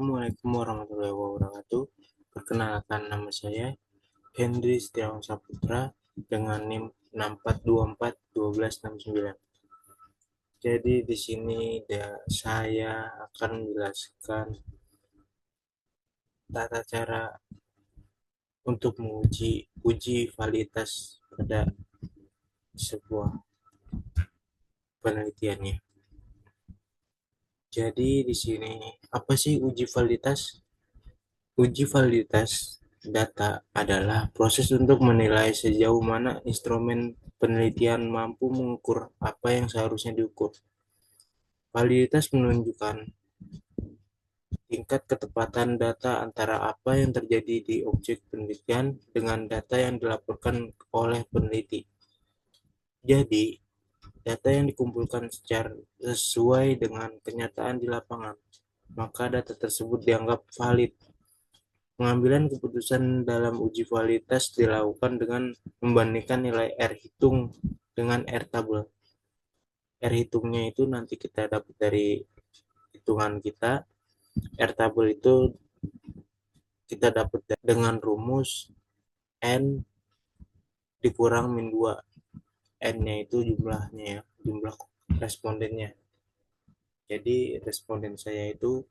Assalamualaikum warahmatullahi wabarakatuh. Perkenalkan, nama saya Hendri Setiawan Saputra dengan NIM 64241269. Jadi di sini saya akan menjelaskan tata cara untuk uji validitas pada sebuah penelitiannya. Jadi di sini apa sih uji validitas? Uji validitas data adalah proses untuk menilai sejauh mana instrumen penelitian mampu mengukur apa yang seharusnya diukur. Validitas menunjukkan tingkat ketepatan data antara apa yang terjadi di objek penelitian dengan data yang dilaporkan oleh peneliti. Jadi, data yang dikumpulkan secara sesuai dengan kenyataan di lapangan, maka data tersebut dianggap valid. Pengambilan keputusan dalam uji validitas dilakukan dengan membandingkan nilai R hitung dengan R tabel. R hitungnya itu nanti kita dapat dari hitungan kita. R tabel itu kita dapat dengan rumus N dikurang min 2. N-nya itu jumlahnya ya, jumlah respondennya. Jadi responden saya itu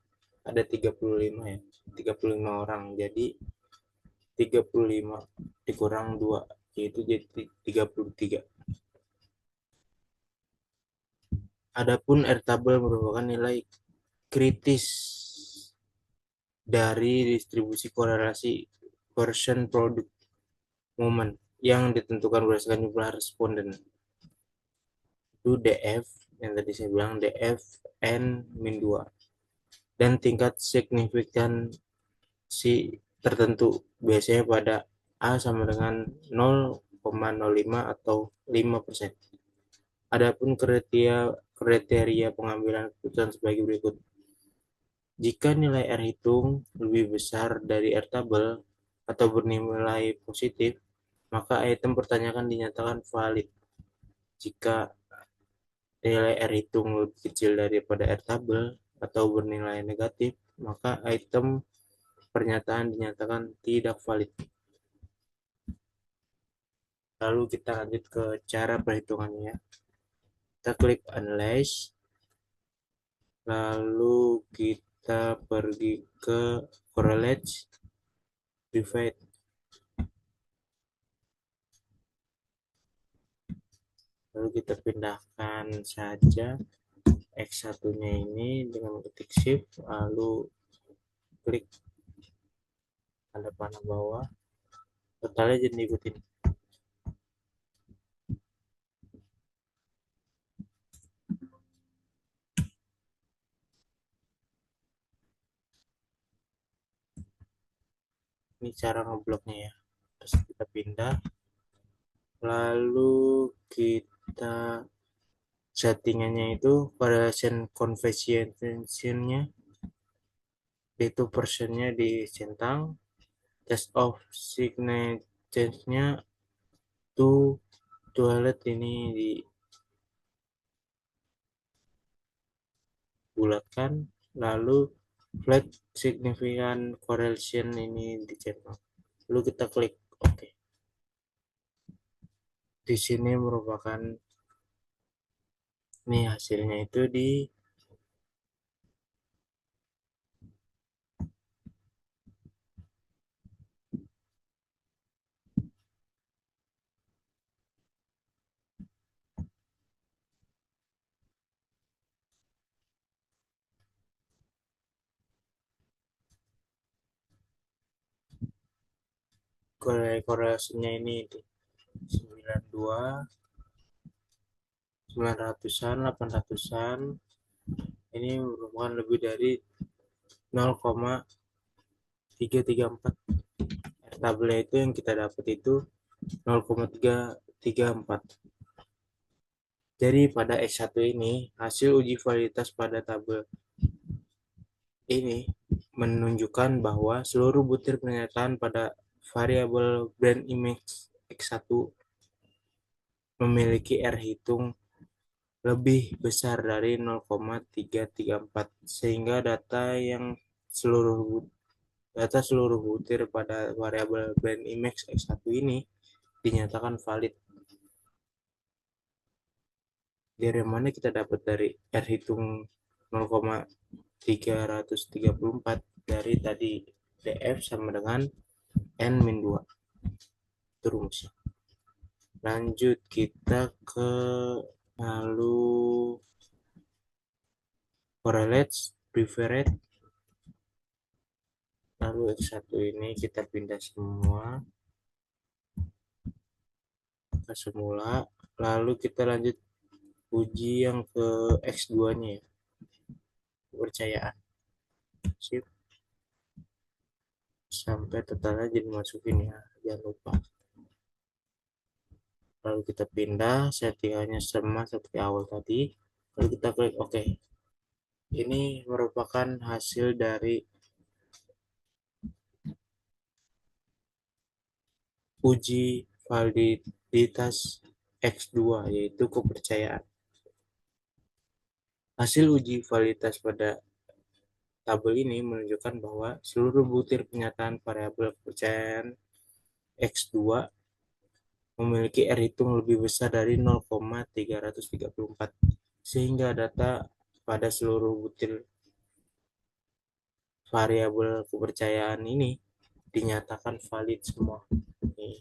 ada 35 ya, 35 orang. Jadi 35 dikurang 2 yaitu jadi 33. Adapun R tabel merupakan nilai kritis dari distribusi korelasi Gaussian product moment yang ditentukan berdasarkan jumlah responden. Itu DF yang tadi saya bilang, DF N min 2, dan tingkat signifikansi tertentu biasanya pada A sama dengan 0,05 atau 5%. Adapun kriteria pengambilan keputusan sebagai berikut. Jika nilai R hitung lebih besar dari R tabel atau bernilai positif, maka item pertanyaan dinyatakan valid. Jika nilai R hitung lebih kecil daripada R tabel atau bernilai negatif, maka item pernyataan dinyatakan tidak valid. Lalu kita lanjut ke cara perhitungannya. Kita klik Analyze, lalu kita pergi ke Correlate, Divide. Lalu kita pindahkan saja X1-nya ini dengan ketik Shift, lalu klik tanda panah bawah, totalnya jadi ikutin. Ini cara ngebloknya ya. Terus kita pindah, lalu kita settingannya itu correlation coefficient-nya itu persennya dicentang, test of significance-nya to toilet ini dibulatkan, lalu flat significant correlation ini dicentang. Lalu kita klik OK. Di sini merupakan nih hasilnya itu di korelasinya ini 92, 900-an, 800-an. Ini merupakan lebih dari 0,334. R tabelnya itu yang kita dapat itu 0,334. Jadi pada X1 ini hasil uji validitas pada tabel ini menunjukkan bahwa seluruh butir pernyataan pada variabel brand image X1 memiliki R hitung lebih besar dari 0,334, sehingga data yang seluruh data seluruh butir pada variabel brand image X1 ini dinyatakan valid. Dari mana kita dapat dari R hitung 0,334 dari tadi DF sama dengan N min 2. Itu rumusnya. Lanjut kita ke lalu correlates, preferred. Lalu X1 ini kita pindah semua ke semula. Lalu kita lanjut uji yang ke X2 nya ya, kepercayaan. Sip. Sampai totalnya jadi masukin ya, jangan lupa. Lalu kita pindah settingannya sama seperti awal tadi. Lalu kita klik OK. Ini merupakan hasil dari uji validitas X2, yaitu kepercayaan. Hasil uji validitas pada tabel ini menunjukkan bahwa seluruh butir penyataan variabel kepercayaan X2 memiliki R hitung lebih besar dari 0,334, sehingga data pada seluruh butir variabel kepercayaan ini dinyatakan valid semua. Nih,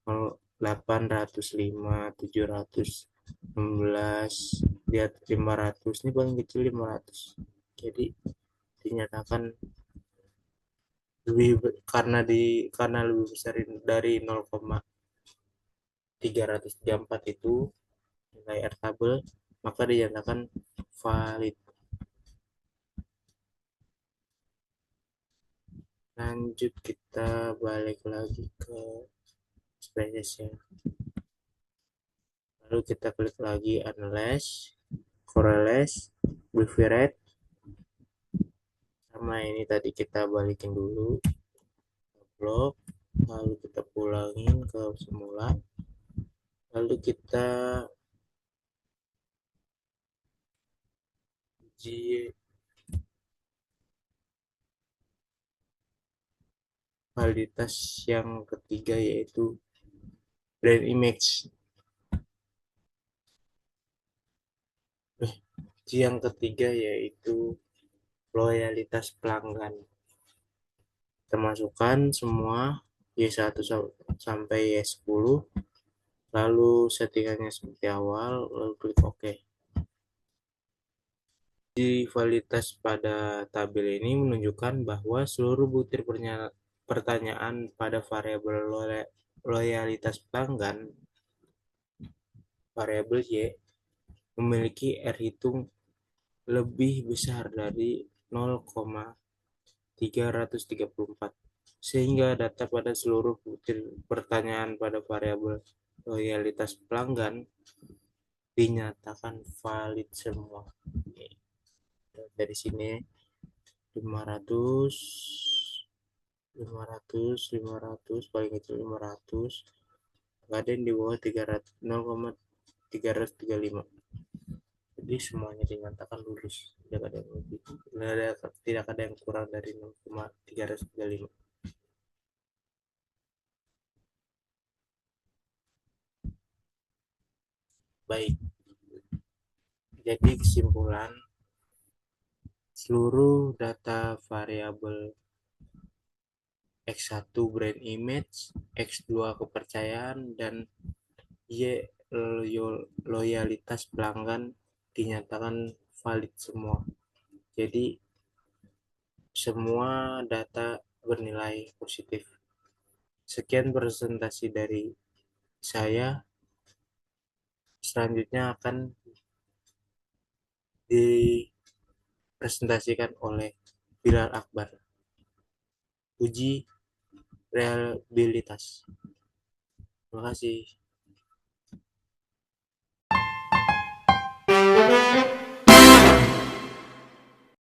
805, 716, lihat 500, ini paling kecil 500. Jadi dinyatakan lebih karena lebih besar dari 0,334 itu nilai R tabel, maka dinyatakan valid. Lanjut kita balik lagi ke spreadsheet. Lalu kita klik lagi analyze, correlate, preferred. Sama ini tadi kita balikin dulu blok, lalu kita pulangin ke semula, lalu kita uji validitas yang ketiga, yaitu brand image. Uji yang ketiga yaitu loyalitas pelanggan. Kita masukkan semua Y1 sampai Y10, lalu settingannya seperti awal, lalu klik OK. Di validitas pada tabel ini menunjukkan bahwa seluruh butir pertanyaan pada variabel loyalitas pelanggan variabel Y memiliki R hitung lebih besar dari 0,334, sehingga data pada seluruh butir pertanyaan pada variabel loyalitas pelanggan dinyatakan valid semua. Dari sini 500, 500, 500, paling kecil 500, nggak ada yang di bawah 300, 0,335. Jadi semuanya dinyatakan lulus, tidak ada yang lebih, tidak ada yang kurang dari 0,335. Baik, jadi kesimpulan, seluruh data variabel X1 brand image, X2 kepercayaan, dan Y loyalitas pelanggan dinyatakan valid semua. Jadi semua data bernilai positif. Sekian presentasi dari saya. Selanjutnya akan dipresentasikan oleh Bilal Akbar. Uji reliabilitas. Terima kasih.